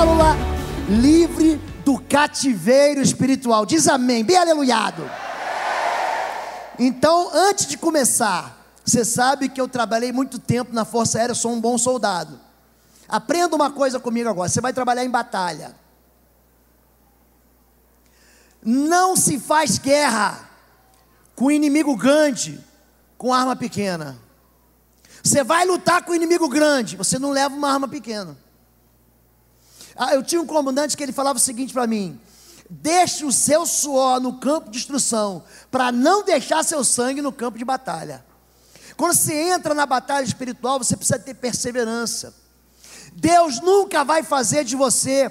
célula livre do cativeiro espiritual. Diz amém, bem aleluiado. Então, antes de começar, você sabe que eu trabalhei muito tempo na Força Aérea, sou um bom soldado. Aprenda uma coisa comigo agora, você vai trabalhar em batalha. Não se faz guerra com inimigo grande com arma pequena. Você vai lutar com inimigo grande, você não leva uma arma pequena. Eu tinha um comandante que ele falava o seguinte para mim: deixe o seu suor no campo de instrução, para não deixar seu sangue no campo de batalha. Quando você entra na batalha espiritual, você precisa ter perseverança. Deus nunca vai fazer de você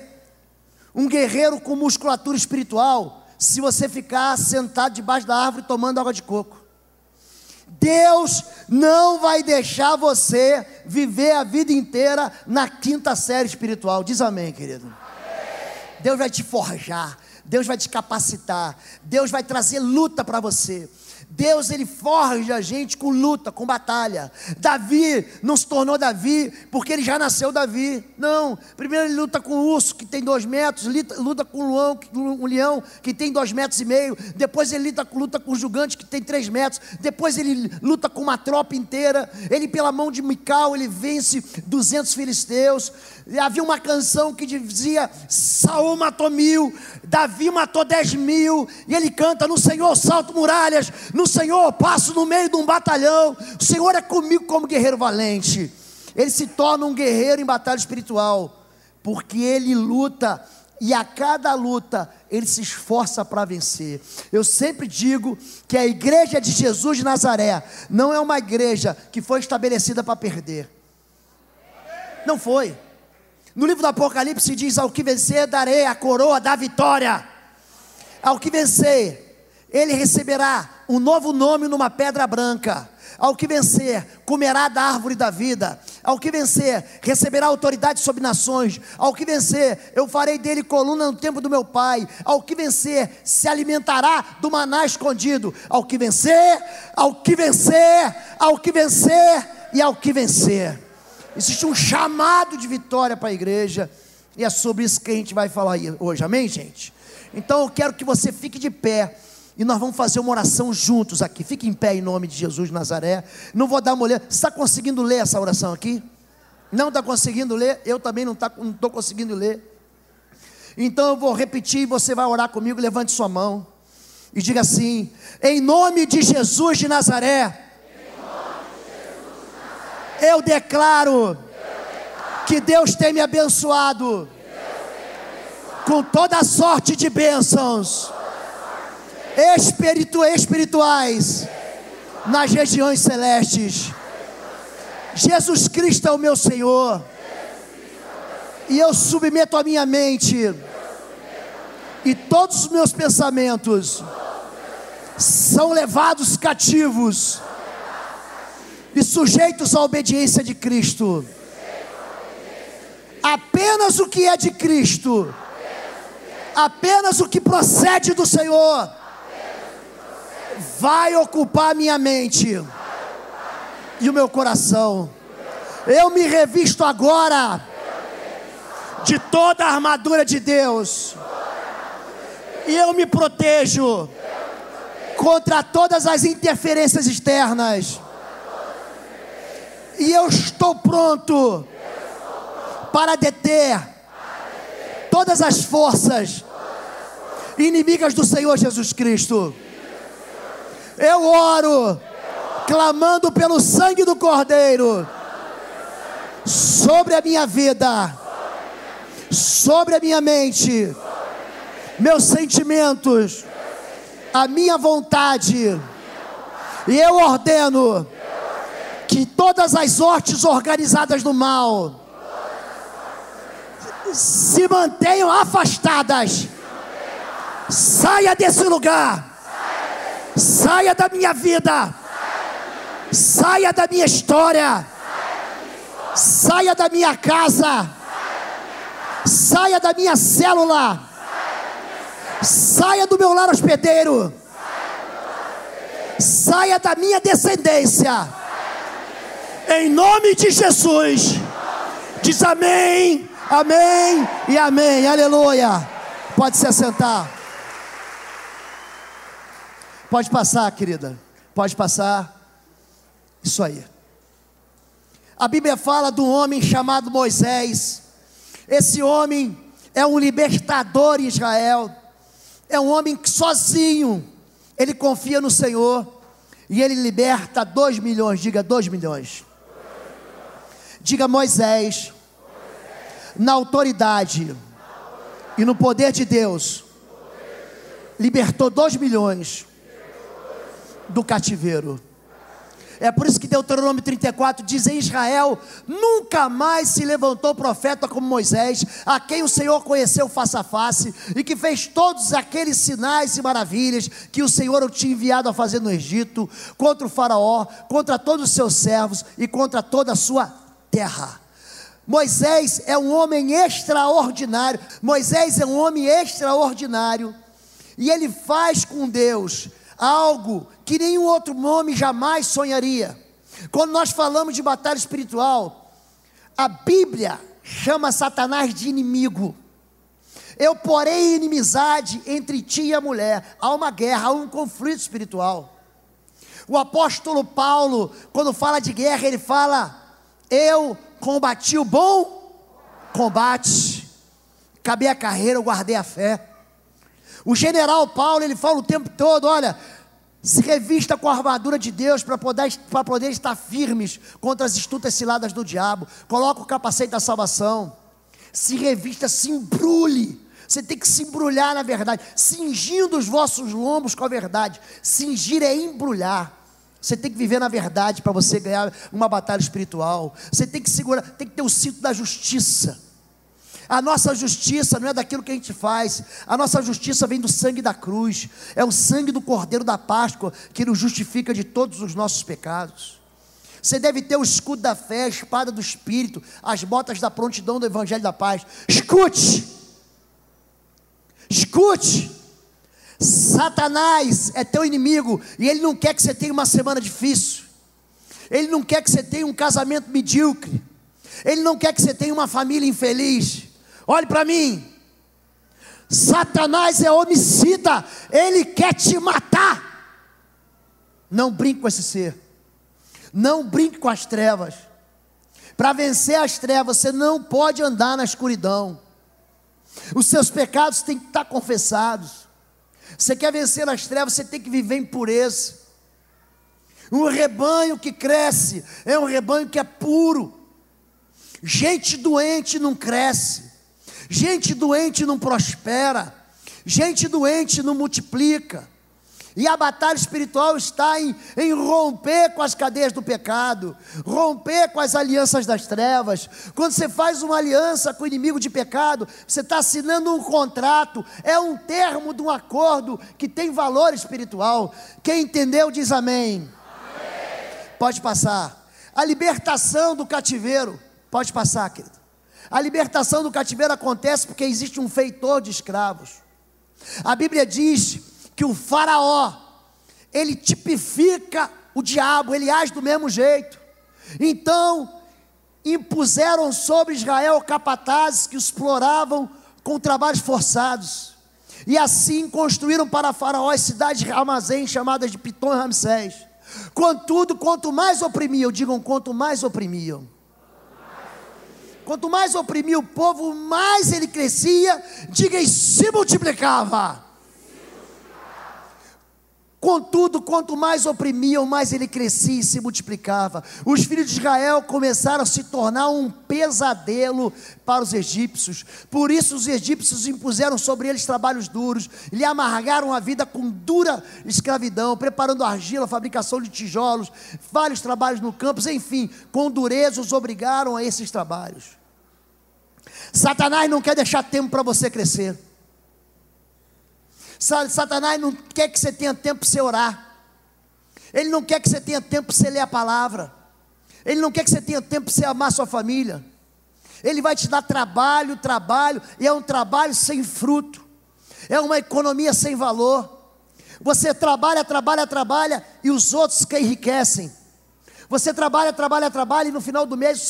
um guerreiro com musculatura espiritual, se você ficar sentado debaixo da árvore tomando água de coco. Deus não vai deixar você viver a vida inteira na quinta série espiritual. Diz amém, querido. Amém. Deus vai te forjar, Deus vai te capacitar, Deus vai trazer luta para você. Deus, ele forja a gente com luta, com batalha. Davi não se tornou Davi porque ele já nasceu Davi. Não, primeiro ele luta com o urso que tem 2 metros, luta com um leão que tem 2,5 metros. Depois ele luta com o gigante que tem 3 metros. Depois ele luta com uma tropa inteira. Ele, pela mão de Mical, ele vence 200 filisteus. Havia uma canção que dizia: Saul matou 1000, Davi matou 10.000. E ele canta: no Senhor salto muralhas, no Senhor passo no meio de um batalhão, o Senhor é comigo como guerreiro valente. Ele se torna um guerreiro em batalha espiritual, porque ele luta, e a cada luta ele se esforça para vencer. Eu sempre digo que a igreja de Jesus de Nazaré não é uma igreja que foi estabelecida para perder. Não foi. No livro do Apocalipse diz: ao que vencer darei a coroa da vitória. Ao que vencer, ele receberá um novo nome numa pedra branca. Ao que vencer, comerá da árvore da vida. Ao que vencer, receberá autoridade sobre nações. Ao que vencer, eu farei dele coluna no templo do meu pai. Ao que vencer, se alimentará do maná escondido. Ao que vencer, ao que vencer, ao que vencer e ao que vencer. Existe um chamado de vitória para a igreja, e é sobre isso que a gente vai falar hoje, amém, gente? Então eu quero que você fique de pé, e nós vamos fazer uma oração juntos aqui. Fique em pé em nome de Jesus de Nazaré. Não vou dar uma olhada. Você está conseguindo ler essa oração aqui? Não está conseguindo ler? Eu também não estou conseguindo ler. Então eu vou repetir, e você vai orar comigo. Levante sua mão e diga assim: em nome de Jesus de Nazaré, eu declaro que Deus tem me abençoado com toda sorte de bênçãos espirituais nas regiões celestes. Jesus Cristo é o meu Senhor, e eu submeto a minha mente, e todos os meus pensamentos são levados cativos e sujeitos à obediência de Cristo. Apenas o que é de Cristo, apenas o que procede do Senhor vai ocupar minha mente e o meu coração. Eu me revisto agora de toda a armadura de Deus, e eu me protejo contra todas as interferências externas, e eu estou pronto para deter todas as forças inimigas do Senhor Jesus Cristo. Eu oro, clamando pelo sangue do Cordeiro sobre a minha vida, sobre a minha mente, meus sentimentos, a minha vontade. E eu ordeno que todas as hostes organizadas do mal se mantenham afastadas. Saia desse lugar. Saia da minha vida. Saia da minha história. Saia da minha casa. Saia da minha célula. Saia do meu lar hospedeiro. Saia da minha descendência. Em nome de Jesus. Diz amém, Amém e amém, aleluia. Pode se assentar. Pode passar, querida, pode passar. Isso aí. A Bíblia fala de um homem chamado Moisés. Esse homem é um libertador em Israel. É um homem que sozinho, ele confia no Senhor, e ele liberta 2 milhões, diga 2 milhões. Diga Moisés, na autoridade e no poder de Deus, libertou 2 milhões do cativeiro. É por isso que Deuteronômio 34 diz: em Israel nunca mais se levantou profeta como Moisés, a quem o Senhor conheceu face a face, e que fez todos aqueles sinais e maravilhas que o Senhor o tinha enviado a fazer no Egito, contra o faraó, contra todos os seus servos e contra toda a sua terra. Moisés é um homem extraordinário. Moisés é um homem extraordinário, e ele faz com Deus algo que nenhum outro homem jamais sonharia. Quando nós falamos de batalha espiritual, a Bíblia chama Satanás de inimigo. Eu porei inimizade entre ti e a mulher. Há uma guerra, há um conflito espiritual. O apóstolo Paulo, quando fala de guerra, ele fala: eu combati o bom combate, acabei a carreira, eu guardei a fé. O general Paulo, ele fala o tempo todo: olha, se revista com a armadura de Deus para poder estar firmes contra as astutas ciladas do diabo. Coloca o capacete da salvação, se revista, se embrulhe. Você tem que se embrulhar na verdade, cingindo os vossos lombos com a verdade. Cingir é embrulhar. Você tem que viver na verdade para você ganhar uma batalha espiritual. Você tem que segurar, tem que ter o cinto da justiça. A nossa justiça não é daquilo que a gente faz. A nossa justiça vem do sangue da cruz. É o sangue do Cordeiro da Páscoa que nos justifica de todos os nossos pecados. Você deve ter o escudo da fé, a espada do Espírito, as botas da prontidão do Evangelho da paz. Escute! Escute! Satanás é teu inimigo, e ele não quer que você tenha uma semana difícil. Ele não quer que você tenha um casamento medíocre. Ele não quer que você tenha uma família infeliz. Olhe para mim, Satanás é homicida, ele quer te matar. Não brinque com esse ser, não brinque com as trevas. Para vencer as trevas, você não pode andar na escuridão. Os seus pecados têm que estar confessados. Você quer vencer as trevas, você tem que viver em pureza. Um rebanho que cresce é um rebanho que é puro. Gente doente não cresce. Gente doente não prospera. Gente doente não multiplica. E a batalha espiritual está em romper com as cadeias do pecado, romper com as alianças das trevas. Quando você faz uma aliança com o inimigo de pecado, você está assinando um contrato, é um termo de um acordo que tem valor espiritual. Quem entendeu diz amém. Pode passar. A libertação do cativeiro, pode passar, querido. A libertação do cativeiro acontece porque existe um feitor de escravos. A Bíblia diz que o faraó, ele tipifica o diabo, ele age do mesmo jeito. Então, impuseram sobre Israel capatazes que exploravam com trabalhos forçados. E assim construíram para faraó as cidades de armazém chamadas de Pitom e Ramsés. Contudo, quanto mais oprimiam, digam, quanto mais oprimiam. Quanto mais oprimia o povo, mais ele crescia, diga, e se multiplicava. Contudo, quanto mais oprimiam, mais ele crescia e se multiplicava. Os filhos de Israel começaram a se tornar um pesadelo para os egípcios. Por isso os egípcios impuseram sobre eles trabalhos duros, lhe amargaram a vida com dura escravidão, preparando argila, fabricação de tijolos, vários trabalhos no campo, enfim, com dureza os obrigaram a esses trabalhos. Satanás não quer deixar tempo para você crescer. Satanás não quer que você tenha tempo para você orar. Ele não quer que você tenha tempo para você ler a palavra. Ele não quer que você tenha tempo para você amar sua família. Ele vai te dar trabalho, e é um trabalho sem fruto. É uma economia sem valor. Você trabalha, e os outros que enriquecem. Você trabalha, e no final do mês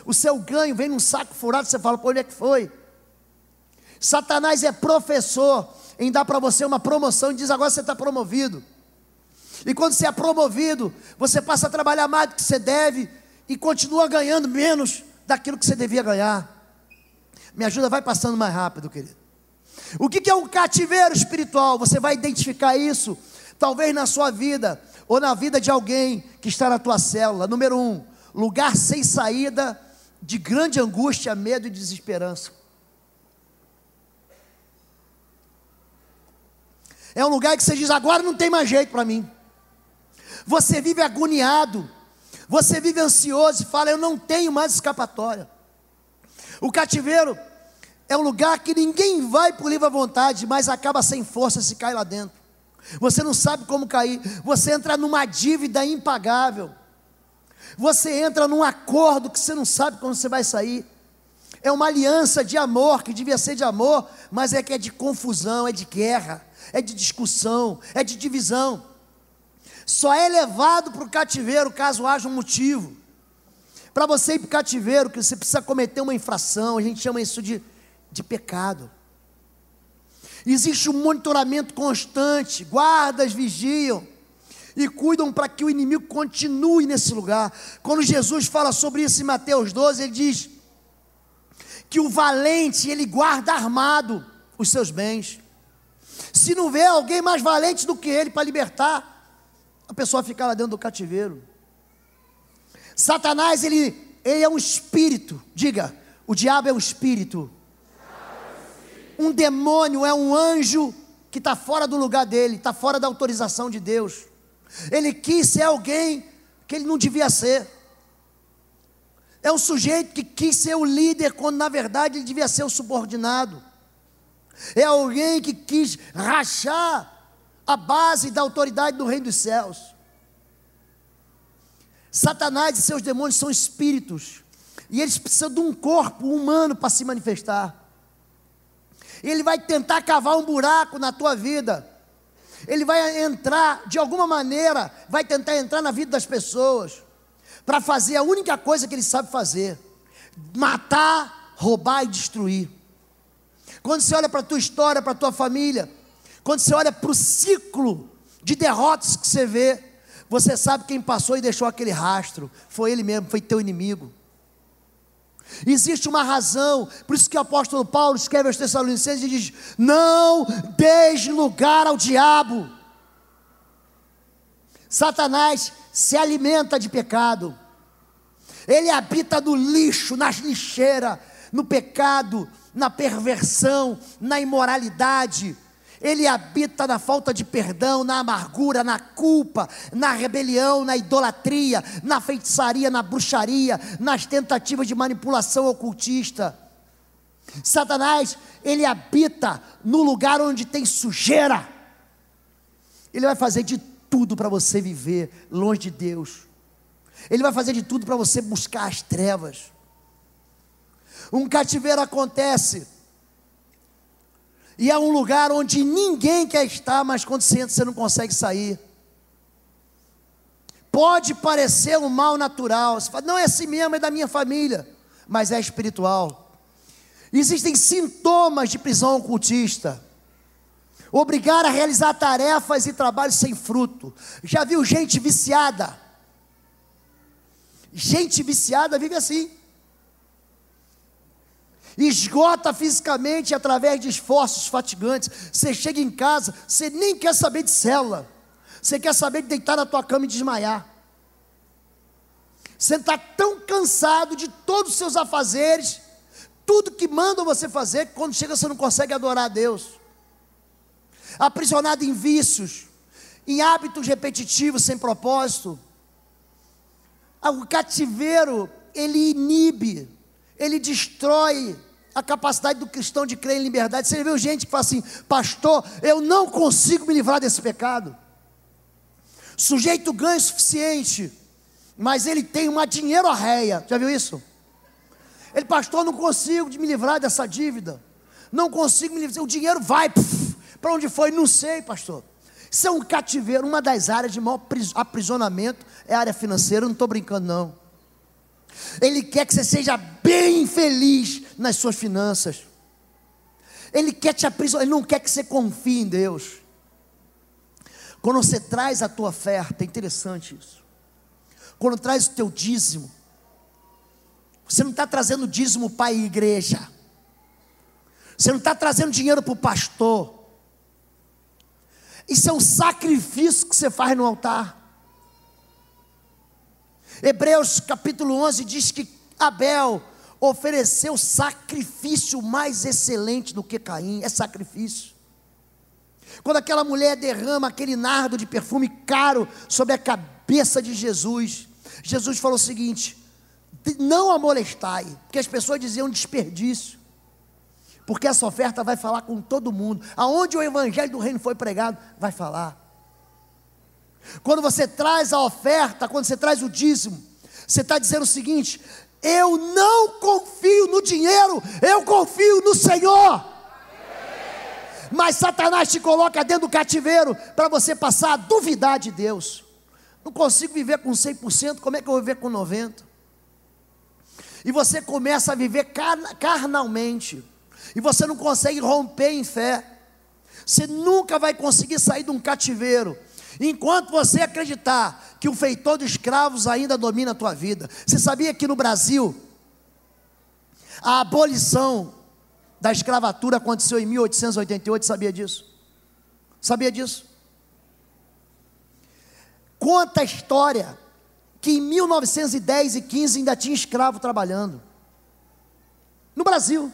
o seu ganho vem num saco furado, você fala, pô, onde é que foi? Satanás é professor em dar para você uma promoção e diz, agora você está promovido. E quando você é promovido, você passa a trabalhar mais do que você deve e continua ganhando menos daquilo que você devia ganhar. Me ajuda, vai passando mais rápido, querido. O que é um cativeiro espiritual? Você vai identificar isso, talvez na sua vida, ou na vida de alguém que está na tua célula. Número 1, lugar sem saída, de grande angústia, medo e desesperança. É um lugar que você diz, agora não tem mais jeito para mim. Você vive agoniado, você vive ansioso e fala, eu não tenho mais escapatória. O cativeiro é um lugar que ninguém vai por livre vontade, mas acaba sem força se cai lá dentro. Você não sabe como cair, você entra numa dívida impagável, você entra num acordo que você não sabe como você vai sair. É uma aliança de amor, que devia ser de amor, mas é que é de confusão, é de guerra, é de discussão, é de divisão. Só é levado para o cativeiro caso haja um motivo. Para você ir para o cativeiro, que você precisa cometer uma infração, a gente chama isso de pecado. Existe um monitoramento constante, guardas vigiam e cuidam para que o inimigo continue nesse lugar. Quando Jesus fala sobre isso em Mateus 12, ele diz que o valente, ele guarda armado os seus bens. Se não vê alguém mais valente do que ele para libertar, a pessoa fica lá dentro do cativeiro. Satanás, ele é um espírito. Diga, o diabo é um espírito. Um demônio é um anjo que está fora do lugar dele, está fora da autorização de Deus. Ele quis ser alguém que ele não devia ser. É um sujeito que quis ser o líder, quando na verdade ele devia ser o subordinado. É alguém que quis rachar a base da autoridade do reino dos céus. Satanás e seus demônios são espíritos, e eles precisam de um corpo humano para se manifestar. Ele vai tentar cavar um buraco na tua vida, ele vai entrar, de alguma maneira, vai tentar entrar na vida das pessoas, para fazer a única coisa que ele sabe fazer: matar, roubar e destruir. Quando você olha para a tua história, para a tua família, quando você olha para o ciclo de derrotas que você vê, você sabe quem passou e deixou aquele rastro, foi ele mesmo, foi teu inimigo. Existe uma razão, por isso que o apóstolo Paulo escreve aos Tessalonicenses e diz: não deis lugar ao diabo. Satanás se alimenta de pecado, ele habita no lixo, nas lixeiras, no pecado, na perversão, na imoralidade. Ele habita na falta de perdão, na amargura, na culpa, na rebelião, na idolatria, na feitiçaria, na bruxaria, nas tentativas de manipulação ocultista. Satanás, ele habita no lugar onde tem sujeira. Ele vai fazer de tudo para você viver longe de Deus. Ele vai fazer de tudo para você buscar as trevas. Um cativeiro acontece, e é um lugar onde ninguém quer estar, mas quando você entra, você não consegue sair. Pode parecer um mal natural, você fala, não é assim mesmo, é da minha família, mas é espiritual. Existem sintomas de prisão ocultista: obrigar a realizar tarefas e trabalhos sem fruto. Já viu gente viciada? Gente viciada vive assim. Esgota fisicamente através de esforços fatigantes. Você chega em casa, você nem quer saber de célula, você quer saber de deitar na tua cama e desmaiar. Você está tão cansado de todos os seus afazeres, tudo que mandam você fazer, que quando chega você não consegue adorar a Deus. Aprisionado em vícios, em hábitos repetitivos sem propósito. O cativeiro, ele inibe, ele destrói a capacidade do cristão de crer em liberdade. Você viu gente que fala assim: pastor, eu não consigo me livrar desse pecado. Sujeito ganha o suficiente, mas ele tem uma dinheiro-arreia. Já viu isso? Ele: pastor, não consigo me livrar dessa dívida, não consigo me livrar, o dinheiro vai, para onde foi? Não sei, pastor. Isso é um cativeiro. Uma das áreas de maior aprisionamento é a área financeira. Eu não estou brincando, não. Ele quer que você seja bem feliz nas suas finanças. Ele quer te aprisionar. Ele não quer que você confie em Deus. Quando você traz a tua oferta, é interessante isso. Quando traz o teu dízimo, você não está trazendo dízimo para a igreja. Você não está trazendo dinheiro para o pastor. Isso é um sacrifício que você faz no altar. Hebreus capítulo 11 diz que Abel ofereceu sacrifício mais excelente do que Caim. É sacrifício. Quando aquela mulher derrama aquele nardo de perfume caro sobre a cabeça de Jesus, Jesus falou o seguinte: não a molestai, porque as pessoas diziam desperdício, porque essa oferta vai falar com todo mundo. Aonde o evangelho do reino foi pregado, vai falar. Quando você traz a oferta, quando você traz o dízimo, você está dizendo o seguinte: eu não confio no dinheiro, eu confio no Senhor. Mas Satanás te coloca dentro do cativeiro para você passar a duvidar de Deus. Não consigo viver com 100%, como é que eu vou viver com 90%? E você começa a viver carnalmente, e você não consegue romper em fé. Você nunca vai conseguir sair de um cativeiro enquanto você acreditar que o feitor de escravos ainda domina a tua vida. Você sabia que no Brasil a abolição da escravatura aconteceu em 1888, sabia disso? Sabia disso? Conta a história que em 1910 e 15 ainda tinha escravo trabalhando no Brasil,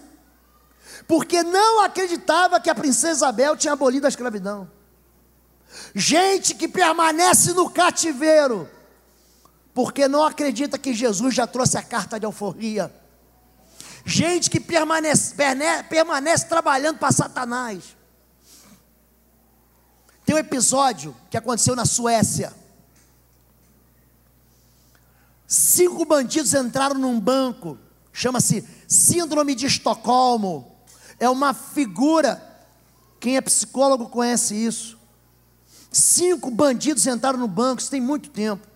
porque não acreditava que a princesa Isabel tinha abolido a escravidão. Gente que permanece no cativeiro porque não acredita que Jesus já trouxe a carta de alforria. Gente que permanece trabalhando para Satanás. Tem um episódio que aconteceu na Suécia. 5 bandidos entraram num banco, chama-se Síndrome de Estocolmo. É uma figura, quem é psicólogo conhece isso. 5 bandidos entraram no banco, isso tem muito tempo,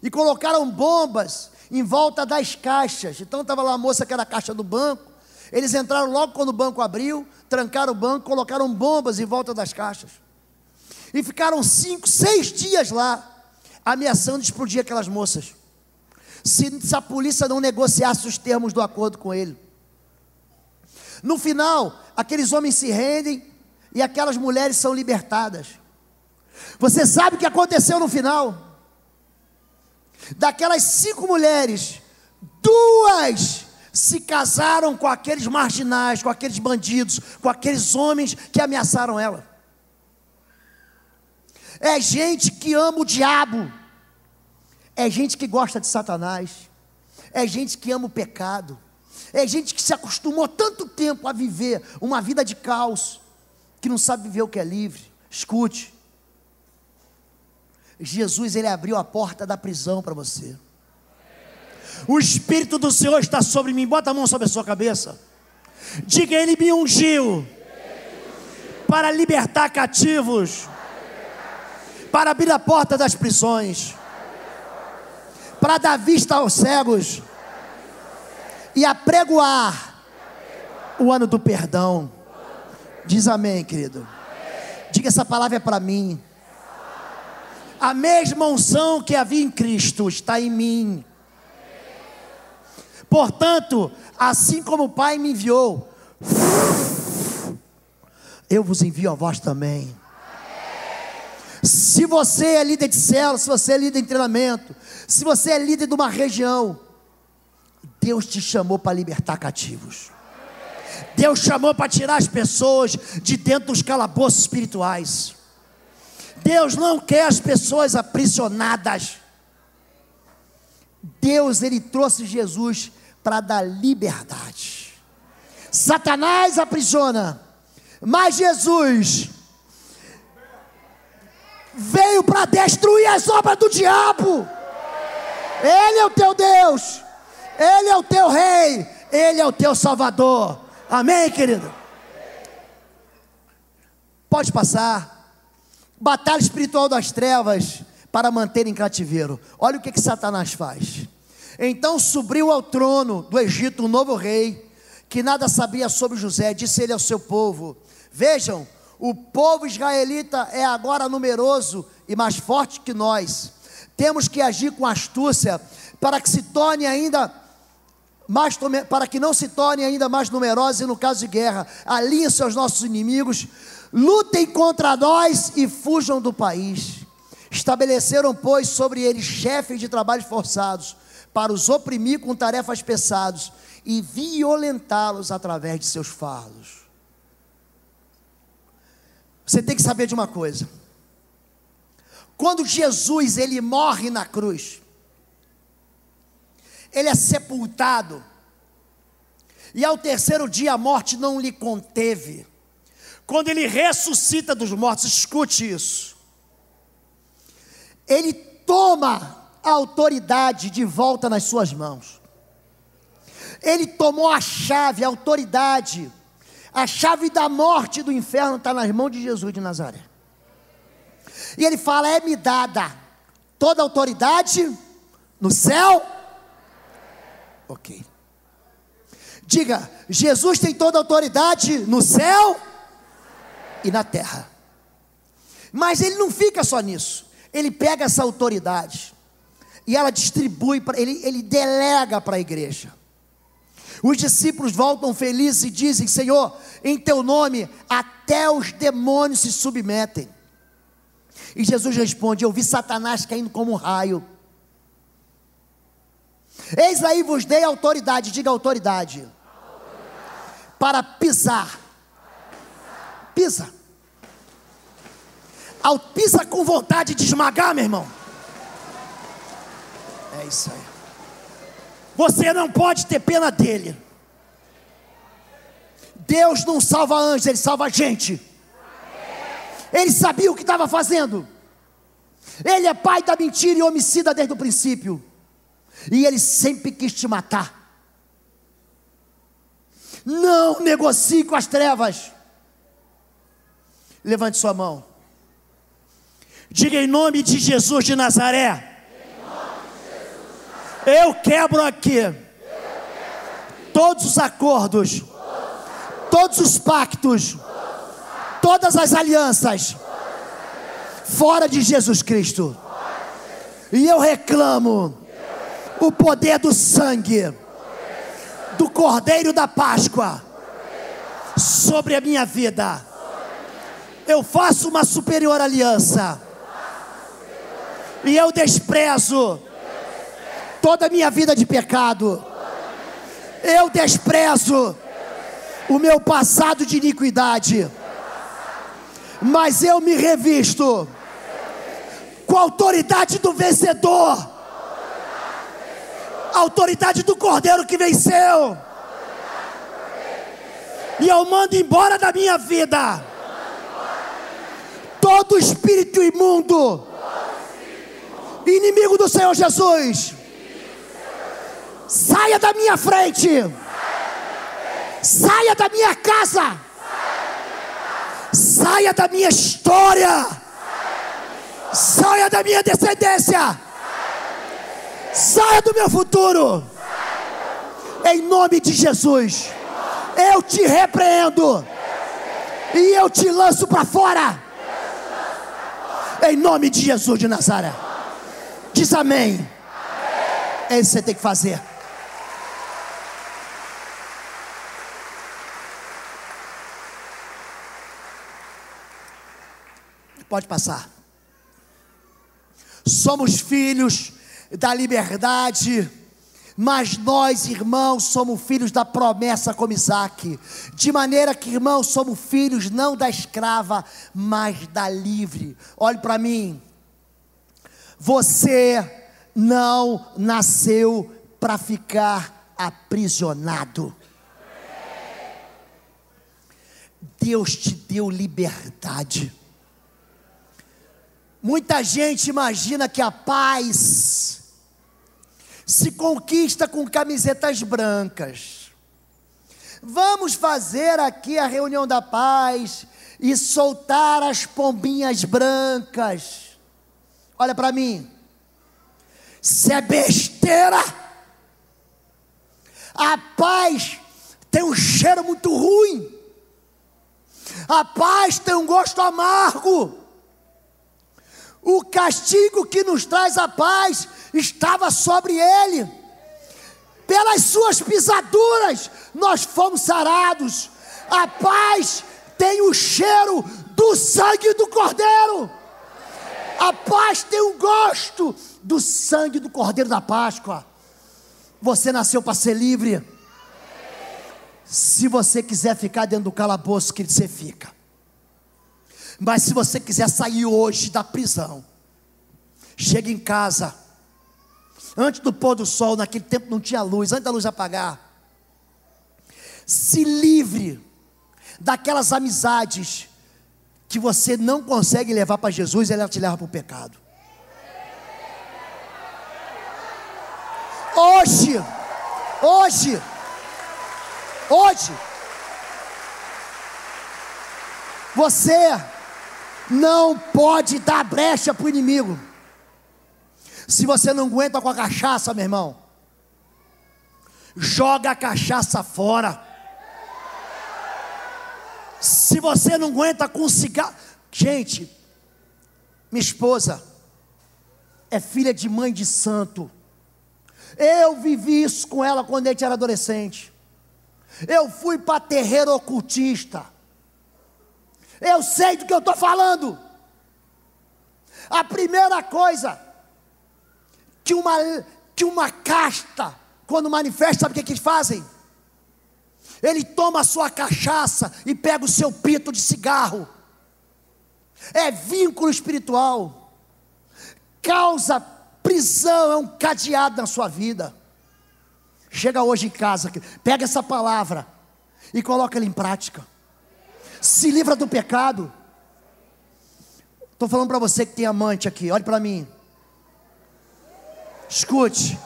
e colocaram bombas em volta das caixas. Então estava lá a moça que era a caixa do banco. Eles entraram logo quando o banco abriu, trancaram o banco, colocaram bombas em volta das caixas, e ficaram 5, 6 dias lá, ameaçando explodir aquelas moças, se a polícia não negociasse os termos do acordo com ele. No final, aqueles homens se rendem, e aquelas mulheres são libertadas. Você sabe o que aconteceu no final? Daquelas 5 mulheres, 2 se casaram com aqueles marginais, com aqueles bandidos, com aqueles homens que ameaçaram ela. É gente que ama o diabo, é gente que gosta de Satanás, é gente que ama o pecado, é gente que se acostumou tanto tempo a viver uma vida de caos, que não sabe viver o que é livre. Escute, Jesus, ele abriu a porta da prisão para você. O Espírito do Senhor está sobre mim. Bota a mão sobre a sua cabeça. Diga: ele me ungiu para libertar cativos, para abrir a porta das prisões, para dar vista aos cegos e apregoar o ano do perdão. Diz amém, querido. Diga: essa palavra é para mim. A mesma unção que havia em Cristo está em mim. Portanto, assim como o Pai me enviou, eu vos envio a vós também. Se você é líder de célula, se você é líder de treinamento, se você é líder de uma região, Deus te chamou para libertar cativos. Deus chamou para tirar as pessoas de dentro dos calabouços espirituais. Deus não quer as pessoas aprisionadas. Deus, ele trouxe Jesus para dar liberdade. Satanás aprisiona, mas Jesus veio para destruir as obras do diabo. Ele é o teu Deus, ele é o teu rei, ele é o teu salvador. Amém, querido? Pode passar. batalha espiritual das trevas para manter em cativeiro. Olha o que Satanás faz. Então subiu ao trono do Egito um novo rei, que nada sabia sobre José. Disse ele ao seu povo: vejam, o povo israelita é agora numeroso e mais forte que nós. Temos que agir com astúcia para que não se torne ainda mais numerosos, e no caso de guerra, alinhem-se aos nossos inimigos, lutem contra nós e fujam do país. Estabeleceram, pois, sobre eles chefes de trabalhos forçados, para os oprimir com tarefas pesadas e violentá-los através de seus fardos. Você tem que saber de uma coisa: quando Jesus ele morre na cruz, ele é sepultado, e ao terceiro dia a morte não lhe conteve. Quando ele ressuscita dos mortos, escute isso, ele toma a autoridade de volta nas suas mãos. Ele tomou a chave, a autoridade, a chave da morte e do inferno está nas mãos de Jesus de Nazaré. E ele fala: é-me dada toda a autoridade no céu. Ok. Diga: Jesus tem toda a autoridade no céu e na terra. Mas ele não fica só nisso. Ele pega essa autoridade e ela distribui, ele delega para a igreja. Os discípulos voltam felizes e dizem: Senhor, em teu nome até os demônios se submetem. E Jesus responde: eu vi Satanás caindo como um raio. Eis aí vos dei autoridade, diga autoridade, para pisar. Pisa. Pisa com vontade de esmagar, meu irmão. É isso aí. Você não pode ter pena dele. Deus não salva anjos, ele salva a gente. Ele sabia o que estava fazendo. Ele é pai da mentira e homicida desde o princípio. E ele sempre quis te matar. Não negocie com as trevas. Levante sua mão. Diga: em nome de Jesus de Nazaré, eu quebro aqui todos os acordos, todos os pactos, todas as alianças fora de Jesus Cristo. E eu reclamo o poder do sangue do Cordeiro da Páscoa sobre a minha vida. Eu faço uma superior aliança e eu desprezo toda a minha vida de pecado. Eu desprezo o meu passado de iniquidade, mas eu me revisto com a autoridade do vencedor, a autoridade do Cordeiro que venceu. E eu mando embora da minha vida todo espírito imundo, inimigo do Senhor Jesus. Saia da minha frente. Saia da minha casa. Saia da minha história. Saia da minha descendência. Saia do meu futuro. Em nome de Jesus, eu te repreendo e eu te lanço para fora. Em nome de Jesus de Nazaré. Diz amém. É isso que você tem que fazer. Pode passar. Somos filhos da liberdade, mas nós, irmãos, somos filhos da promessa como Isaac. De maneira que, irmãos, somos filhos não da escrava, mas da livre. Olhe para mim. Você não nasceu para ficar aprisionado. Deus te deu liberdade. Muita gente imagina que a paz se conquista com camisetas brancas. Vamos fazer aqui a reunião da paz e soltar as pombinhas brancas. Olha para mim, isso é besteira. A paz tem um cheiro muito ruim, a paz tem um gosto amargo. O castigo que nos traz a paz estava sobre ele, pelas suas pisaduras nós fomos sarados. A paz tem o cheiro do sangue do Cordeiro. A paz tem o gosto do sangue do Cordeiro da Páscoa. Você nasceu para ser livre. Se você quiser ficar dentro do calabouço, querido, você fica. Mas se você quiser sair hoje da prisão, chega em casa, antes do pôr do sol. Naquele tempo não tinha luz, antes da luz apagar. Se livre daquelas amizades que você não consegue levar para Jesus, ela te leva para o pecado. Hoje, você não pode dar brecha para o inimigo. Se você não aguenta com a cachaça, meu irmão, joga a cachaça fora. Se você não aguenta com cigarro, gente, minha esposa é filha de mãe de santo. Eu vivi isso com ela quando a gente era adolescente. Eu fui para terreiro ocultista. Eu sei do que eu estou falando. A primeira coisa que uma casta, quando manifesta, sabe o que eles fazem? Ele toma a sua cachaça e pega o seu pito de cigarro. É vínculo espiritual. Causa prisão, é um cadeado na sua vida. Chega hoje em casa, pega essa palavra e coloca ela em prática. Se livra do pecado. Estou falando para você que tem amante aqui, olhe para mim. Escute.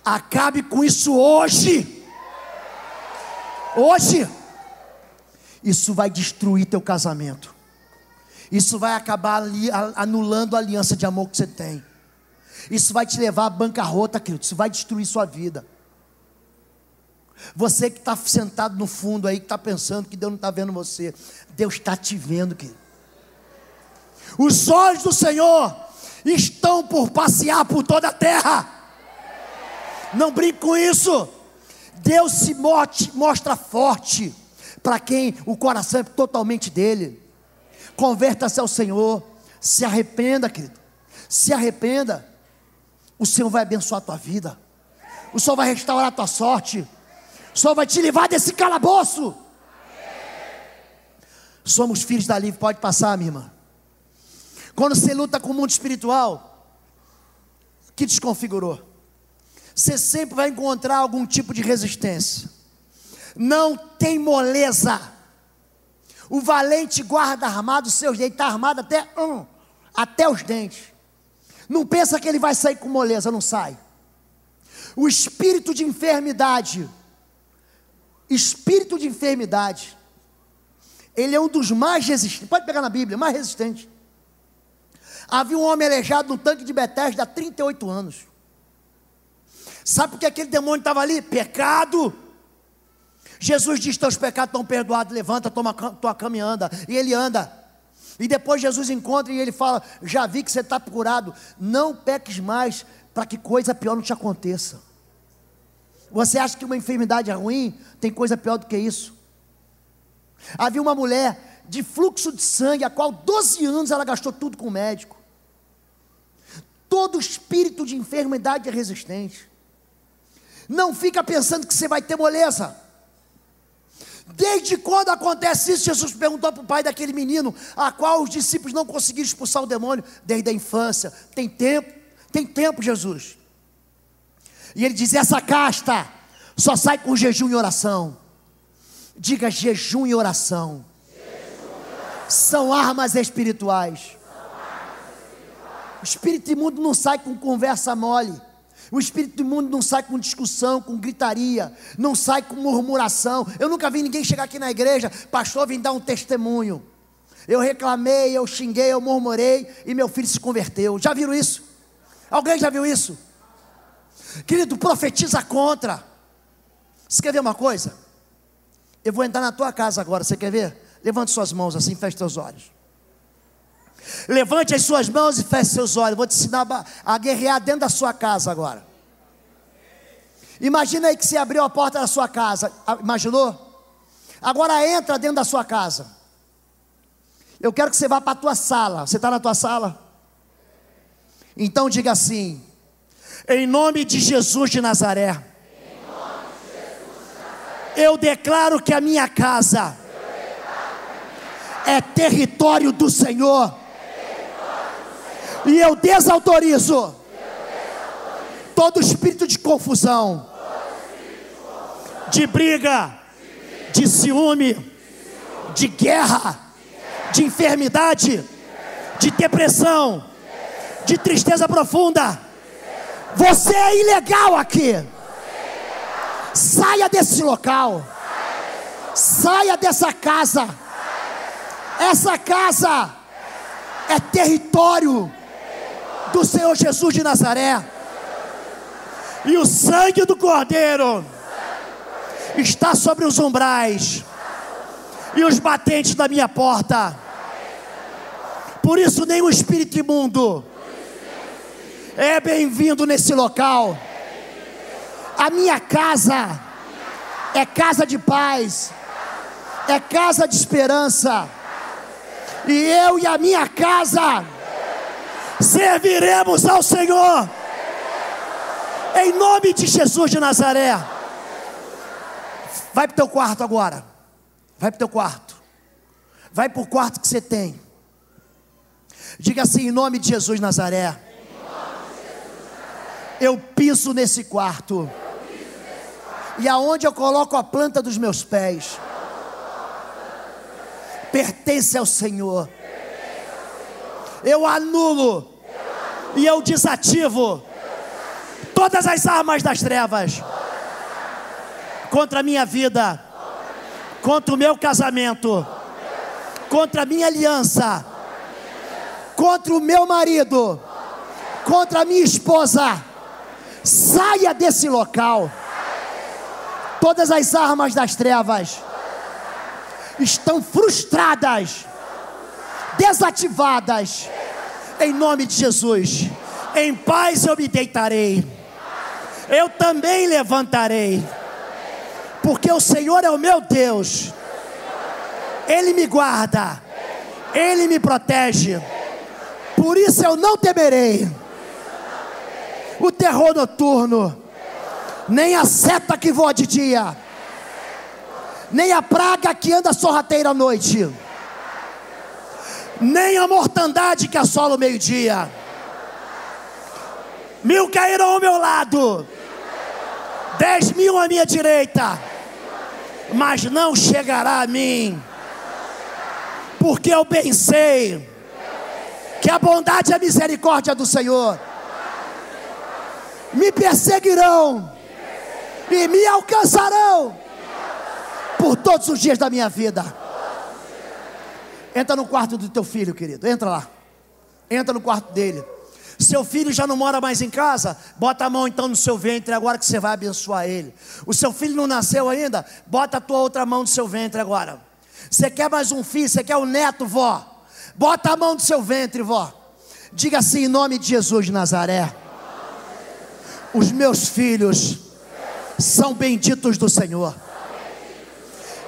Acabe com isso hoje. Isso vai destruir teu casamento. Isso vai acabar anulando a aliança de amor que você tem. Isso vai te levar à bancarrota, querido. Isso vai destruir sua vida. Você que está sentado no fundo aí, que está pensando que Deus não está vendo você, Deus está te vendo, querido. Os olhos do Senhor estão por passear por toda a terra. Não brinque com isso. Deus se mostra forte para quem o coração é totalmente dele. Converta-se ao Senhor. Se arrependa, querido. Se arrependa. O Senhor vai abençoar a tua vida. O Senhor vai restaurar a tua sorte. O Senhor vai te livrar desse calabouço. Somos filhos da livre. Pode passar, minha irmã. Quando você luta com o mundo espiritual, que desconfigurou, você sempre vai encontrar algum tipo de resistência. Não tem moleza. O valente guarda armado os seus dentes. Está armado até os dentes. Não pensa que ele vai sair com moleza, não sai. O espírito de enfermidade, ele é um dos mais resistentes. Pode pegar na Bíblia, mais resistente. Havia um homem aleijado no tanque de Betesda há 38 anos. Sabe por que aquele demônio estava ali? Pecado. Jesus diz: teus pecados estão perdoados, levanta, toma tua cama e anda. E ele anda. E depois Jesus encontra e ele fala: já vi que você está curado, não peques mais, para que coisa pior não te aconteça. Você acha que uma enfermidade é ruim? Tem coisa pior do que isso. Havia uma mulher de fluxo de sangue, a qual 12 anos ela gastou tudo com o médico. Todo espírito de enfermidade é resistente. Não fica pensando que você vai ter moleza. Desde quando acontece isso? Jesus perguntou para o pai daquele menino, a qual os discípulos não conseguiram expulsar o demônio. Desde a infância. Tem tempo, Jesus. E ele diz: essa casta só sai com jejum e oração. Diga: jejum e oração. São armas espirituais. O espírito imundo não sai com conversa mole. O espírito imundo não sai com discussão, com gritaria, não sai com murmuração. Eu nunca vi ninguém chegar aqui na igreja: pastor, vim dar um testemunho. Eu reclamei, eu xinguei, eu murmurei e meu filho se converteu. Já viram isso? Alguém já viu isso? Querido, profetiza contra. Você quer ver uma coisa? Eu vou entrar na tua casa agora, você quer ver? Levante suas mãos assim, feche seus olhos. Levante as suas mãos e feche seus olhos. Vou te ensinar a guerrear dentro da sua casa agora. Imagina aí que você abriu a porta da sua casa. Imaginou? Agora entra dentro da sua casa. Eu quero que você vá para a tua sala. Você está na tua sala? Então diga assim: em nome de Jesus de Nazaré, eu declaro que a minha casa é território do Senhor. E eu desautorizo todo espírito de confusão, de briga, de ciúme, de guerra, de enfermidade, de depressão, de tristeza profunda. Você é ilegal aqui. Saia desse local. Saia dessa casa. Essa casa é território do Senhor Jesus de Nazaré. E o sangue do Cordeiro está sobre os umbrais e os batentes da minha porta. Por isso nenhum espírito imundo é bem-vindo nesse local. A minha casa é casa de paz, é casa de esperança. E eu e a minha casa serviremos ao Senhor, em nome de Jesus de Nazaré. Vai para o teu quarto agora. Vai para o teu quarto. Vai para o quarto que você tem. Diga assim: em nome de Jesus de Nazaré, eu piso nesse quarto. E aonde eu coloco a planta dos meus pés pertence ao Senhor. Eu anulo e eu desativo todas as armas das trevas contra a minha vida, contra o meu casamento, contra a minha aliança, contra o meu marido, contra a minha esposa. Saia desse local. Todas as armas das trevas estão frustradas, desativadas, em nome de Jesus. Em paz eu me deitarei, eu também levantarei, porque o Senhor é o meu Deus. Ele me guarda, Ele me protege. Por isso eu não temerei o terror noturno, nem a seta que voa de dia, nem a praga que anda sorrateira à noite, nem a mortandade que assola o meio-dia. 1000 cairão ao meu lado, 10.000 à minha direita, mas não chegará a mim, porque eu bem sei que a bondade e a misericórdia do Senhor me perseguirão e me alcançarão por todos os dias da minha vida. Entra no quarto do teu filho, querido. Entra lá. Entra no quarto dele. Seu filho já não mora mais em casa? Bota a mão então no seu ventre agora, que você vai abençoar ele. O seu filho não nasceu ainda? Bota a tua outra mão no seu ventre agora. Você quer mais um filho? Você quer um neto, vó? Bota a mão no seu ventre, vó. Diga assim: em nome de Jesus de Nazaré, os meus filhos são benditos do Senhor.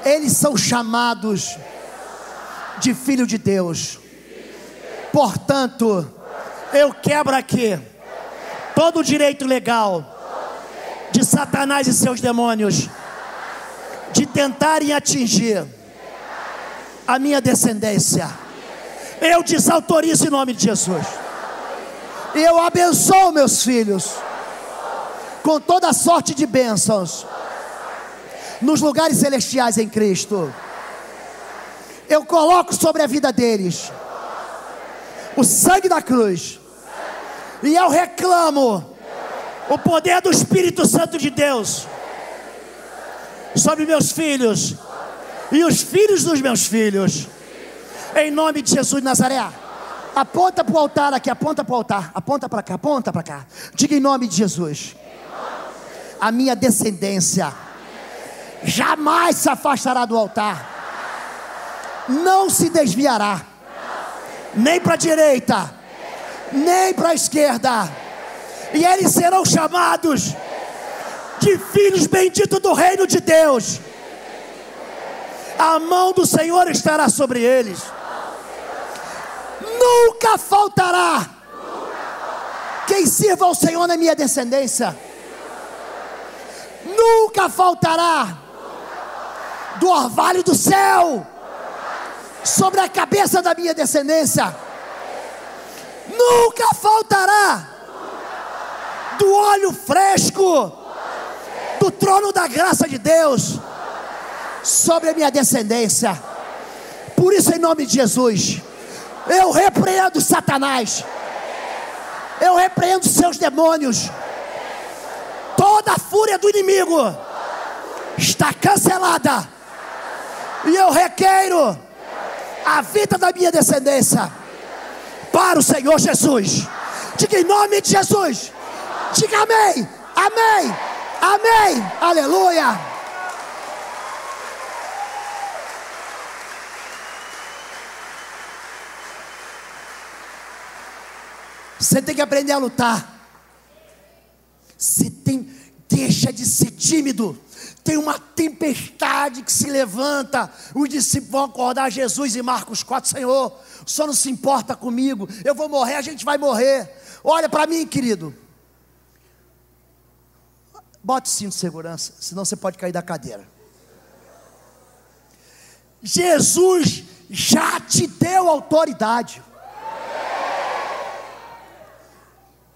Eles são chamados de filho de Deus. Portanto, eu quebro aqui todo o direito legal de Satanás e seus demônios de tentarem atingir a minha descendência. Eu desautorizo em nome de Jesus. Eu abençoo meus filhos com toda sorte de bênçãos nos lugares celestiais em Cristo. Eu coloco sobre a vida deles o sangue da cruz, e eu reclamo o poder do Espírito Santo de Deus sobre meus filhos e os filhos dos meus filhos, em nome de Jesus de Nazaré. Aponta para o altar aqui, aponta para o altar, aponta para cá, aponta para cá. Diga em nome de Jesus: a minha descendência jamais se afastará do altar, não se desviará, nem para a direita, nem para a esquerda, e eles serão chamados de filhos benditos do reino de Deus. A mão do Senhor estará sobre eles. Nunca faltará quem sirva ao Senhor na minha descendência. Nunca faltará do orvalho do céu sobre a cabeça da minha descendência. Nunca faltará do óleo fresco do trono da graça de Deus sobre a minha descendência. Por isso, em nome de Jesus, eu repreendo Satanás, eu repreendo seus demônios. Toda a fúria do inimigo está cancelada, e eu requeiro a vida da minha descendência para o Senhor Jesus. Diga em nome de Jesus. Diga amém, amém, amém, aleluia. Você tem que aprender a lutar. Deixa de ser tímido. Tem uma tempestade que se levanta. Os discípulos vão acordar Jesus em Marcos 4. Senhor, o Senhor não se importa comigo, eu vou morrer, a gente vai morrer. Olha para mim, querido. Bota o cinto de segurança, senão você pode cair da cadeira. Jesus já te deu autoridade.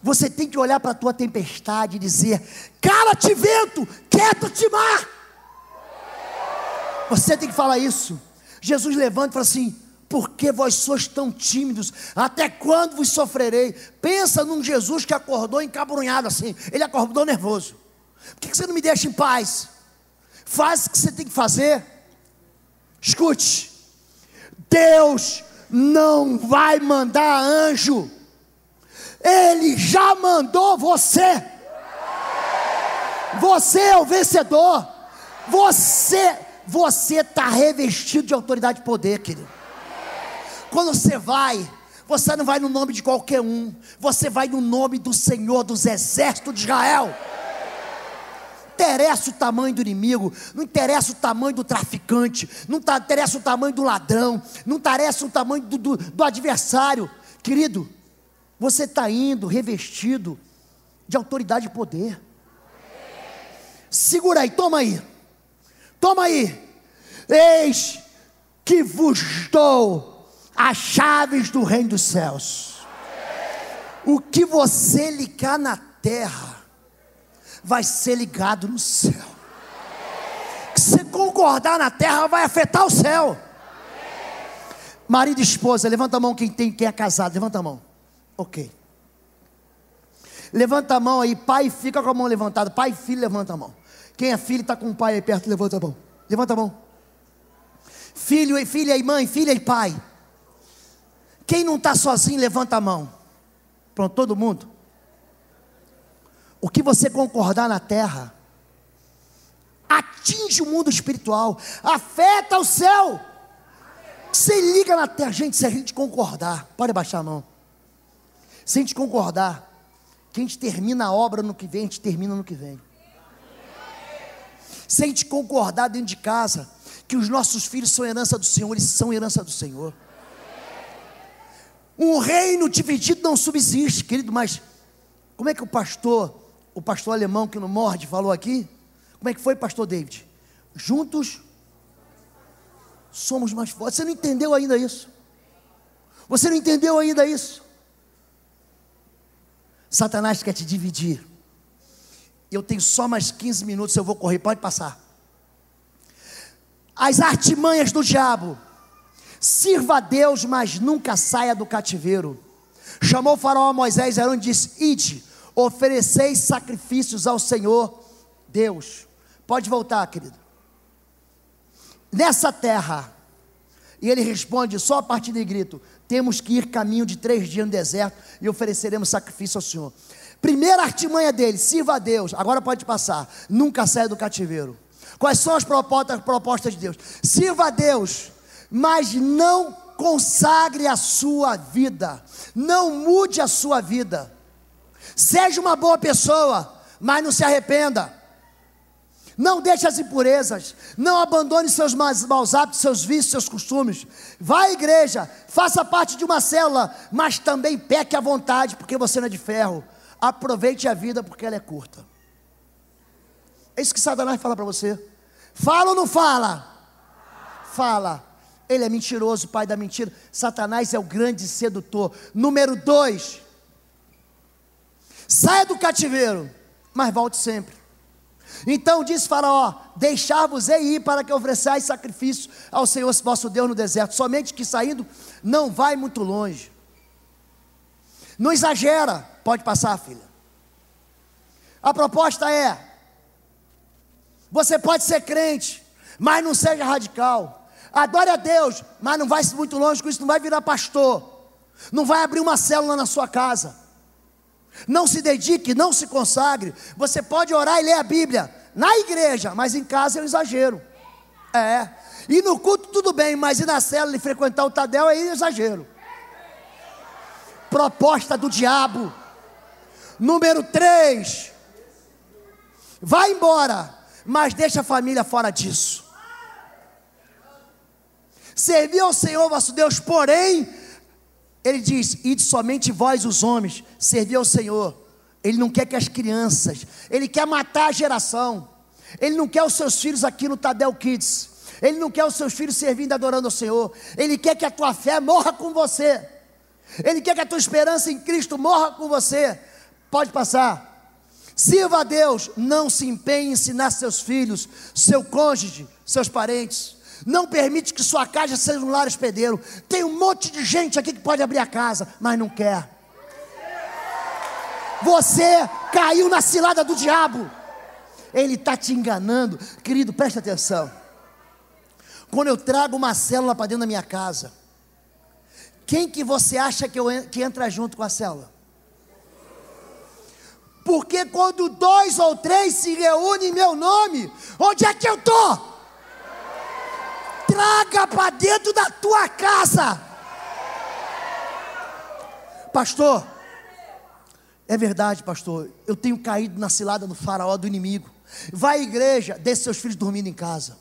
Você tem que olhar para a tua tempestade e dizer: cala-te vento, quieta-te mar. Você tem que falar isso. Jesus levanta e fala assim: por que vós sois tão tímidos? Até quando vos sofrerei? Pensa num Jesus que acordou encabrunhado assim. Ele acordou nervoso. Por que você não me deixa em paz? Faz o que você tem que fazer. Escute, Deus não vai mandar anjo, Ele já mandou você. Você é o vencedor. Você está revestido de autoridade e poder, querido. Quando você não vai no nome de qualquer um, você vai no nome do Senhor dos exércitos de Israel. Não interessa o tamanho do inimigo, não interessa o tamanho do traficante, não interessa o tamanho do ladrão, não interessa o tamanho do adversário. Querido, você está indo revestido de autoridade e poder. Segura aí, toma aí. Toma aí. Eis que vos dou as chaves do reino dos céus. O que você ligar na terra vai ser ligado no céu. Se você concordar na terra, vai afetar o céu. Marido e esposa, levanta a mão quem é casado, levanta a mão. Ok. Levanta a mão aí, pai, fica com a mão levantada. Pai e filho, levanta a mão. Quem é filho está com o pai aí perto, levanta a mão. Levanta a mão. Filho e filha e mãe, filha e pai. Quem não está sozinho, levanta a mão. Pronto, todo mundo. O que você concordar na terra atinge o mundo espiritual, afeta o céu. Você liga na terra. Gente, se a gente concordar, pode baixar a mão. Se a gente concordar que a gente termina a obra no que vem, a gente termina no que vem. Se a gente concordar dentro de casa que os nossos filhos são herança do Senhor, eles são herança do Senhor. Um reino dividido não subsiste, querido. Mas como é que o pastor alemão que não morde falou aqui? Como é que foi, pastor David? Juntos somos mais fortes. Você não entendeu ainda isso? Você não entendeu ainda isso? Satanás quer te dividir. Eu tenho só mais 15 minutos, eu vou correr, pode passar. As artimanhas do diabo. Sirva a Deus, mas nunca saia do cativeiro. Chamou o faraó a Moisés e Arão e disse: ide, ofereceis sacrifícios ao Senhor Deus. Pode voltar, querido. Nessa terra, e ele responde só a partir do grito: temos que ir caminho de 3 dias no deserto e ofereceremos sacrifício ao Senhor. Primeira artimanha dele: sirva a Deus. Agora pode passar. Nunca saia do cativeiro. Quais são as propostas de Deus? Sirva a Deus, mas não consagre a sua vida, não mude a sua vida. Seja uma boa pessoa, mas não se arrependa. Não deixe as impurezas, não abandone seus maus hábitos, seus vícios, seus costumes. Vá à igreja, faça parte de uma célula, mas também peque à vontade, porque você não é de ferro. Aproveite a vida, porque ela é curta. É isso que Satanás fala para você. Fala ou não fala? Fala. Ele é mentiroso, pai da mentira. Satanás é o grande sedutor. Número 2: saia do cativeiro, mas volte sempre. Então disse Faraó: deixar-vos-ei ir para que ofereçais sacrifício ao Senhor vosso Deus no deserto, somente que saindo não vai muito longe. Não exagera. Pode passar, filha. A proposta é: você pode ser crente, mas não seja radical. Adore a Deus, mas não vai muito longe com isso. Não vai virar pastor, não vai abrir uma célula na sua casa. Não se dedique, não se consagre. Você pode orar e ler a Bíblia na igreja, mas em casa é um exagero. E no culto tudo bem, mas ir na célula e frequentar o Tadel é exagero. Proposta do diabo. Número 3: vai embora, mas deixa a família fora disso. Servir ao Senhor vosso Deus, porém, ele diz: ide somente vós os homens, servir ao Senhor. Ele não quer que as crianças, ele quer matar a geração. Ele não quer os seus filhos aqui no Tadel Kids. Ele não quer os seus filhos servindo e adorando ao Senhor. Ele quer que a tua fé morra com você. Ele quer que a tua esperança em Cristo morra com você. Pode passar. Sirva a Deus, não se empenhe em ensinar seus filhos, seu cônjuge, seus parentes. Não permite que sua casa seja um lar hospedeiro. Tem um monte de gente aqui que pode abrir a casa, mas não quer. Você caiu na cilada do diabo. Ele está te enganando. Querido, preste atenção. Quando eu trago uma célula para dentro da minha casa, quem que você acha que entra junto com a célula? Porque quando 2 ou 3 se reúnem em meu nome, onde é que eu estou? Traga para dentro da tua casa. Pastor, é verdade, pastor, eu tenho caído na cilada do faraó, do inimigo. Vai à igreja, deixe seus filhos dormindo em casa.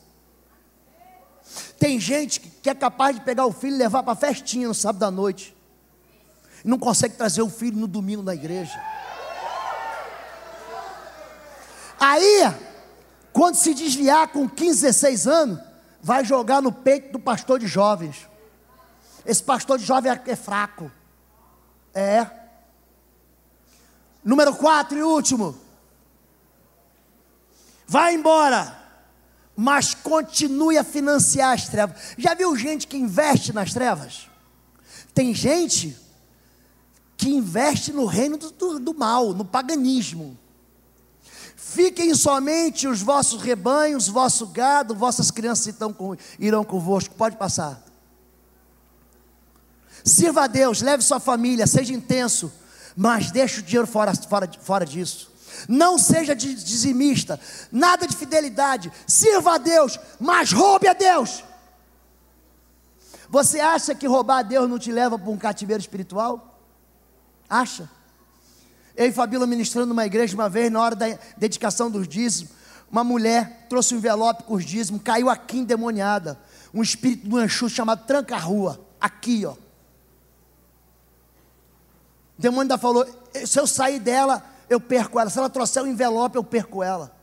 Tem gente que é capaz de pegar o filho e levar para a festinha no sábado à noite, e não consegue trazer o filho no domingo na igreja. Aí, quando se desviar com 15, 16 anos, vai jogar no peito do pastor de jovens. Esse pastor de jovem é fraco. Número 4 e último: vai embora, mas continue a financiar as trevas. Já viu gente que investe nas trevas? Tem gente que investe no reino do mal, no paganismo. Fiquem somente os vossos rebanhos, vosso gado, vossas crianças irão convosco. Pode passar. Sirva a Deus, leve sua família, seja intenso, mas deixe o dinheiro fora disso. Não seja dizimista, nada de fidelidade. Sirva a Deus, mas roube a Deus. Você acha que roubar a Deus não te leva para um cativeiro espiritual? Acha? Eu e Fabíola ministrando numa igreja uma vez, na hora da dedicação dos dízimos, uma mulher trouxe um envelope com os dízimos, caiu aqui endemoniada, um espírito do Anxu chamado tranca-rua, aqui ó. O demônio ainda falou: se eu sair dela, eu perco ela. Se ela trouxer o envelope, eu perco ela.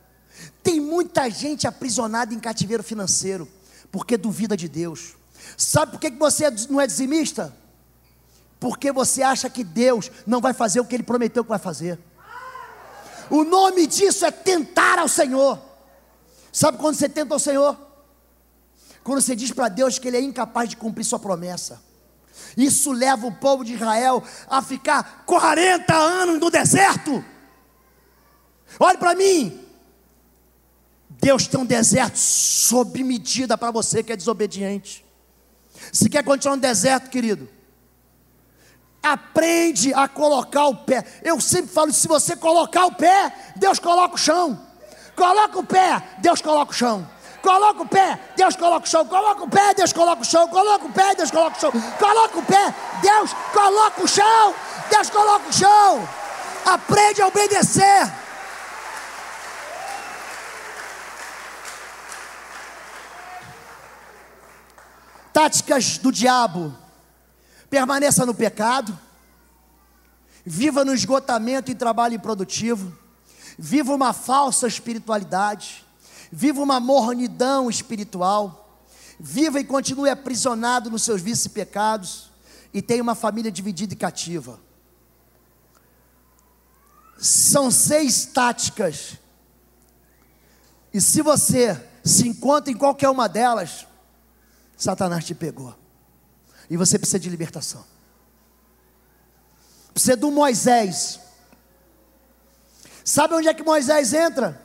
Tem muita gente aprisionada em cativeiro financeiro, porque duvida de Deus. Sabe por que você não é dizimista? Porque você acha que Deus não vai fazer o que Ele prometeu que vai fazer. O nome disso é tentar ao Senhor. Sabe quando você tenta ao Senhor? Quando você diz para Deus que Ele é incapaz de cumprir sua promessa. Isso leva o povo de Israel a ficar 40 anos no deserto, Olhe para mim. Deus tem um deserto sob medida para você que é desobediente. Se quer continuar no deserto, querido, aprende a colocar o pé. Eu sempre falo, se você colocar o pé, Deus coloca o chão. Coloca o pé, Deus coloca o chão. Coloca o pé, Deus coloca o chão. Coloca o pé, Deus coloca o chão. Coloca o pé, Deus coloca o chão. Coloca o pé, Deus coloca o chão. Deus coloca o chão. Aprende a obedecer. Táticas do diabo: permaneça no pecado, viva no esgotamento e trabalho improdutivo, viva uma falsa espiritualidade, viva uma mornidão espiritual, viva e continue aprisionado nos seus vícios e pecados, e tenha uma família dividida e cativa. São 6 táticas, e se você se encontra em qualquer uma delas, Satanás te pegou, e você precisa de libertação. Precisa do Moisés. Sabe onde é que Moisés entra?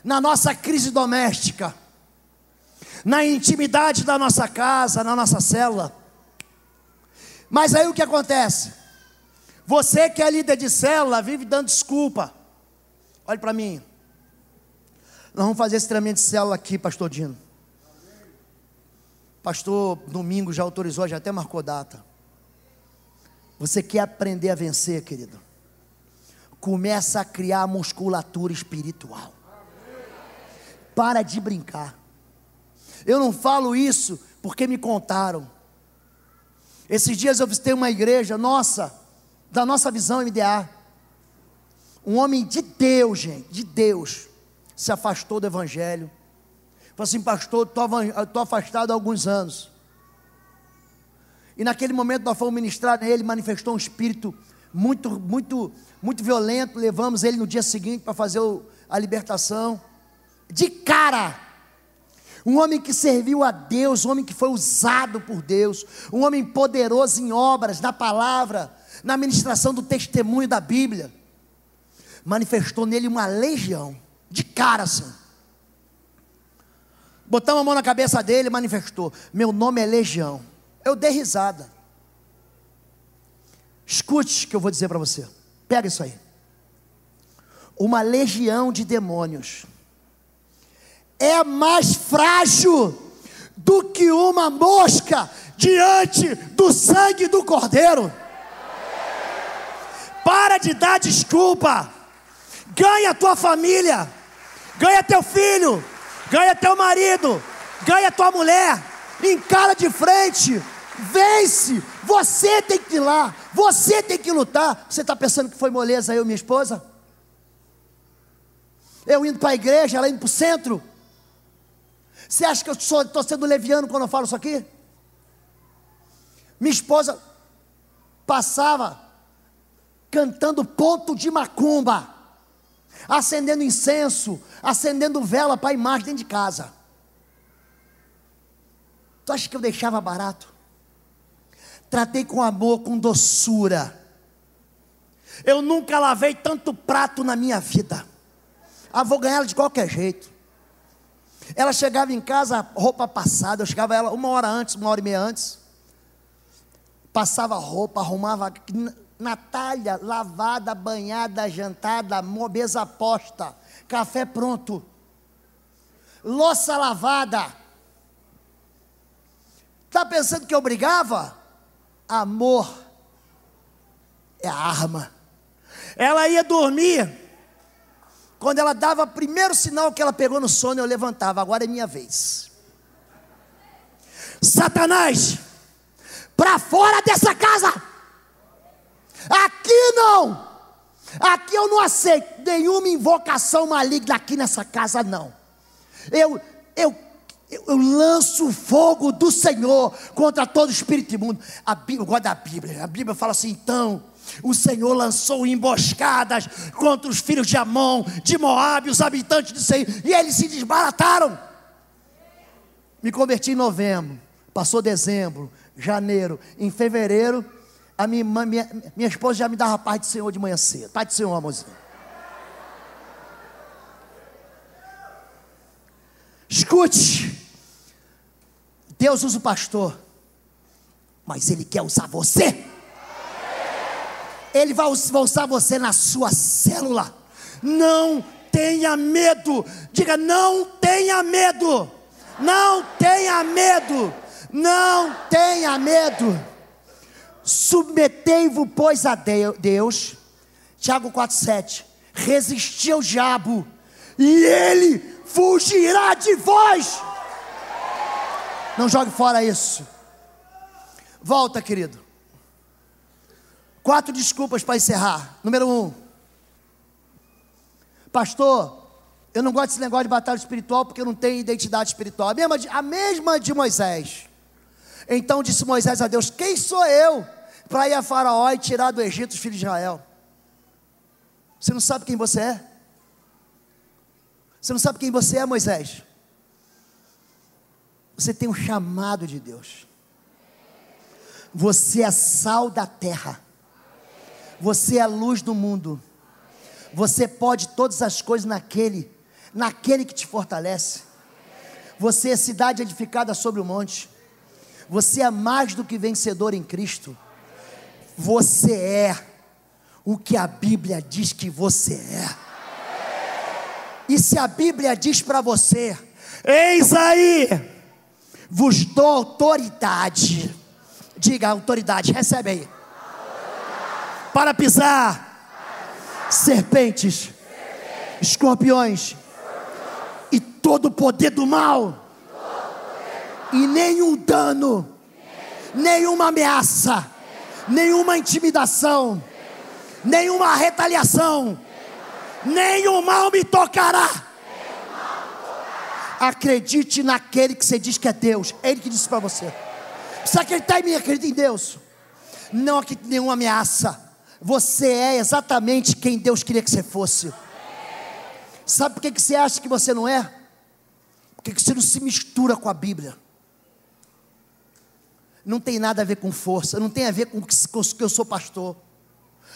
Na nossa crise doméstica, na intimidade da nossa casa, na nossa célula. Mas aí o que acontece? Você que é líder de célula vive dando desculpa. Olhe para mim. Nós vamos fazer esse treinamento de célula aqui, pastor Dino. Pastor Domingo já autorizou, já até marcou data. Você quer aprender a vencer, querido? Começa a criar musculatura espiritual. Para de brincar. Eu não falo isso porque me contaram. Esses dias eu visitei uma igreja nossa, da nossa visão MDA. Um homem de Deus, gente, de Deus, se afastou do evangelho. Falei assim: pastor, estou afastado há alguns anos. E naquele momento nós fomos ministrar nele, manifestou um espírito muito violento. Levamos ele no dia seguinte para fazer a libertação. De cara, um homem que serviu a Deus, um homem que foi usado por Deus, um homem poderoso em obras, na palavra, na ministração do testemunho da Bíblia. Manifestou nele uma legião, de cara assim. Botamos a mão na cabeça dele, manifestou: meu nome é Legião. Eu dei risada. Escute o que eu vou dizer para você. Pega isso aí. Uma legião de demônios é mais frágil do que uma mosca diante do sangue do Cordeiro. Para de dar desculpa. Ganha a tua família, ganha teu filho, ganha teu marido, ganha tua mulher. Encara de frente, vence. Você tem que ir lá, você tem que lutar. Você está pensando que foi moleza eu e minha esposa? Eu indo para a igreja, ela indo para o centro. Você acha que eu estou sendo leviano quando eu falo isso aqui? Minha esposa passava cantando ponto de macumba, acendendo incenso, acendendo vela para a imagem dentro de casa. Tu acha que eu deixava barato? Tratei com amor, com doçura. Eu nunca lavei tanto prato na minha vida. Vou ganhar ela de qualquer jeito. Ela chegava em casa, roupa passada. Eu chegava ela 1 hora antes, 1h30 antes. Passava roupa, arrumava. Natália, lavada, banhada, jantada, mesa posta, café pronto, louça lavada. Está pensando que eu brigava? Amor é a arma. Ela ia dormir. Quando ela dava o primeiro sinal que ela pegou no sono, eu levantava. Agora é minha vez. Satanás, para fora dessa casa. Aqui não. Aqui eu não aceito nenhuma invocação maligna aqui nessa casa, não. Eu lanço o fogo do Senhor contra todo espírito imundo. Eu gosto da Bíblia. A Bíblia fala assim: então o Senhor lançou emboscadas contra os filhos de Amon, de Moabe, os habitantes de Seir, e eles se desbarataram. Me converti em novembro, passou dezembro, janeiro, em fevereiro, a minha esposa já me dava paz do Senhor de manhã cedo. Paz do Senhor, amorzinho. Escute, Deus usa o pastor, mas Ele quer usar você. Ele vai usar você na sua célula. Não tenha medo. Diga, não tenha medo. Não tenha medo. Não tenha medo. Submetei-vos, pois, a Deus. Tiago 4,7. Resisti ao diabo, e ele fugirá de vós. Não jogue fora isso. Volta, querido. 4 desculpas para encerrar. Número 1. Pastor, eu não gosto desse negócio de batalha espiritual, porque eu não tenho identidade espiritual. A mesma de Moisés. Então disse Moisés a Deus: quem sou eu para ir a Faraó e tirar do Egito os filhos de Israel? Você não sabe quem você é? Você não sabe quem você é, Moisés? Você tem um chamado de Deus. Você é sal da terra. Você é a luz do mundo. Você pode todas as coisas naquele que te fortalece. Você é cidade edificada sobre o monte. Você é mais do que vencedor em Cristo. Você é o que a Bíblia diz que você é. E se a Bíblia diz para você: eis aí, vos dou autoridade. Diga, autoridade, recebe aí. Para pisar serpentes, escorpiões e todo o poder do mal. E nenhum dano, nenhuma ameaça, nenhuma intimidação, nenhuma retaliação, nenhum mal me tocará. Acredite naquele que você diz que é Deus. Ele que disse para você. Precisa acreditar em mim, acredita em Deus. Não acredite em nenhuma ameaça. Você é exatamente quem Deus queria que você fosse. Sabe por que você acha que você não é? Porque você não se mistura com a Bíblia. Não tem nada a ver com força, não tem a ver com que eu sou pastor.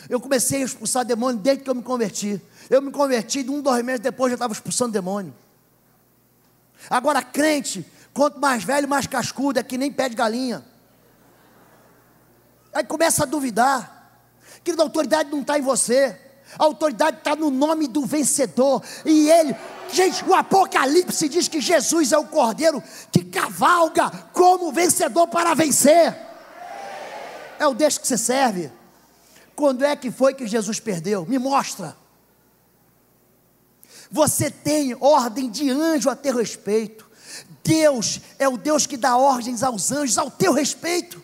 Eu comecei a expulsar demônio desde que eu me converti. Eu me converti de 2 meses depois já estava expulsando demônio. Agora crente, quanto mais velho, mais cascudo, é que nem pé de galinha. Aí começa a duvidar. Querido, a autoridade não está em você. A autoridade está no nome do vencedor. E ele, gente, o Apocalipse diz que Jesus é o cordeiro que cavalga como vencedor para vencer. É o Deus que você serve. Quando é que foi que Jesus perdeu? Me mostra. Você tem ordem de anjo a teu respeito. Deus é o Deus que dá ordens aos anjos ao teu respeito.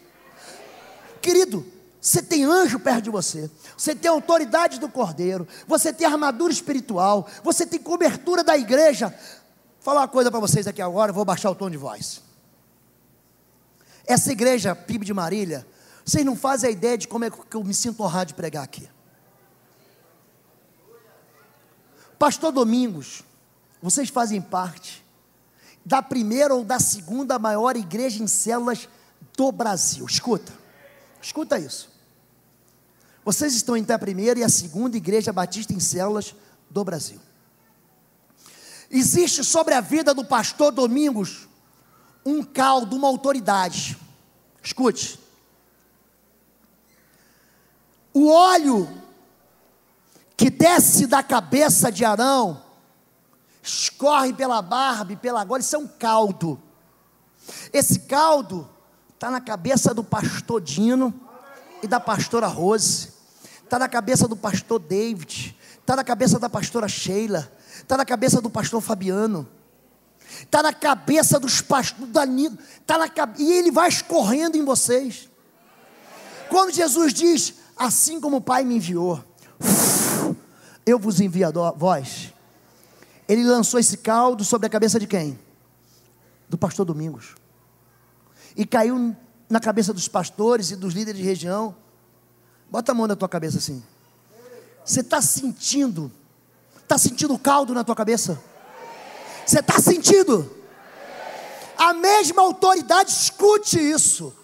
Querido, você tem anjo perto de você. Você tem autoridade do cordeiro. Você tem armadura espiritual. Você tem cobertura da igreja. Vou falar uma coisa para vocês aqui agora. Eu vou baixar o tom de voz. Essa igreja PIB de Marília, vocês não fazem a ideia de como é que eu me sinto honrado de pregar aqui. Pastor Domingos, vocês fazem parte da primeira ou da segunda maior igreja em células do Brasil. Escuta isso. Vocês estão entre a primeira e a segunda igreja batista em células do Brasil. Existe sobre a vida do pastor Domingos um caldo, uma autoridade. Escute. O óleo que desce da cabeça de Arão, escorre pela barba e pela gola, isso é um caldo. Esse caldo está na cabeça do pastor Dino e da pastora Rose, está na cabeça do pastor David, está na cabeça da pastora Sheila, está na cabeça do pastor Fabiano, está na cabeça dos pastores Danilo, e ele vai escorrendo em vocês. Quando Jesus diz: assim como o Pai me enviou, eu vos envio a vós. Ele lançou esse caldo sobre a cabeça de quem? Do pastor Domingos. E caiu na cabeça dos pastores e dos líderes de região. Bota a mão na tua cabeça assim. Você está sentindo? Está sentindo o caldo na tua cabeça? Você está sentindo? A mesma autoridade, escute isso,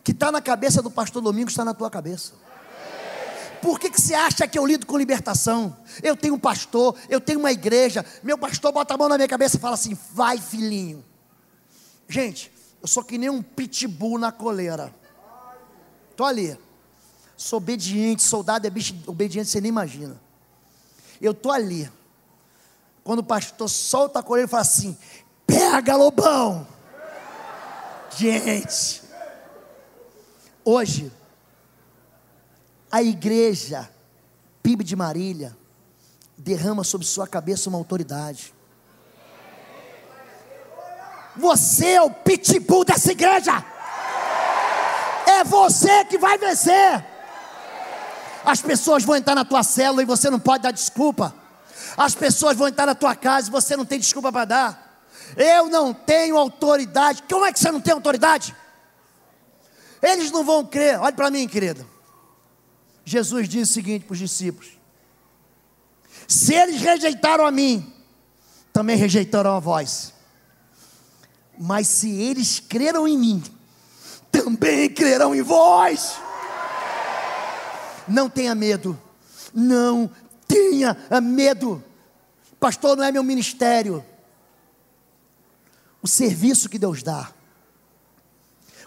que está na cabeça do pastor Domingos, está na tua cabeça. Por que você acha que eu lido com libertação? Eu tenho um pastor, eu tenho uma igreja, meu pastor bota a mão na minha cabeça e fala assim: vai, filhinho. Gente, eu sou que nem um pitbull na coleira. Estou ali, sou obediente, soldado é bicho obediente, você nem imagina. Eu estou ali, quando o pastor solta a coleira e fala assim: pega, lobão. Gente, hoje, a igreja PIB de Marília derrama sobre sua cabeça uma autoridade. Você é o pitbull dessa igreja. É você que vai vencer. As pessoas vão entrar na tua célula e você não pode dar desculpa. As pessoas vão entrar na tua casa e você não tem desculpa para dar. Eu não tenho autoridade. Como é que você não tem autoridade? Eles não vão crer. Olha para mim, querido. Jesus disse o seguinte para os discípulos: se eles rejeitaram a mim, também rejeitarão a vós. Mas se eles creram em mim, também crerão em vós. Não tenha medo. Não tenha medo. Pastor, não é meu ministério. O serviço que Deus dá,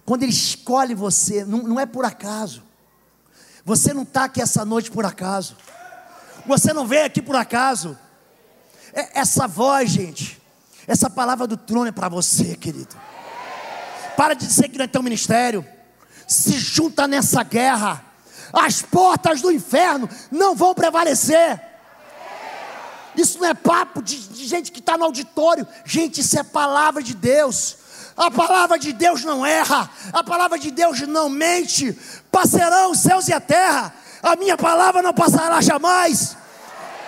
quando Ele escolhe você, não é por acaso. Você não está aqui essa noite por acaso. Você não veio aqui por acaso. Essa voz, gente, essa palavra do trono é para você, querido. Para de dizer que não é teu ministério. Se junta nessa guerra. As portas do inferno não vão prevalecer. Isso não é papo de gente que está no auditório. Gente, isso é palavra de Deus. A palavra de Deus não erra. A palavra de Deus não mente. Passarão os céus e a terra, a minha palavra não passará jamais.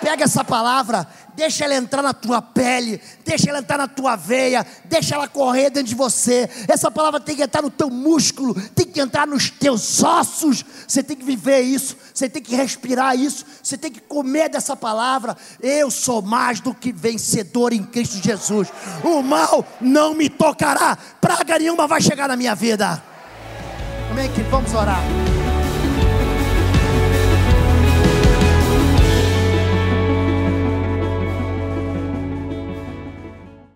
Pega essa palavra, deixa ela entrar na tua pele, deixa ela entrar na tua veia, deixa ela correr dentro de você. Essa palavra tem que entrar no teu músculo, tem que entrar nos teus ossos. Você tem que viver isso, você tem que respirar isso, você tem que comer dessa palavra. Eu sou mais do que vencedor em Cristo Jesus. O mal não me tocará, praga nenhuma vai chegar na minha vida. Amém, querido? Vamos orar.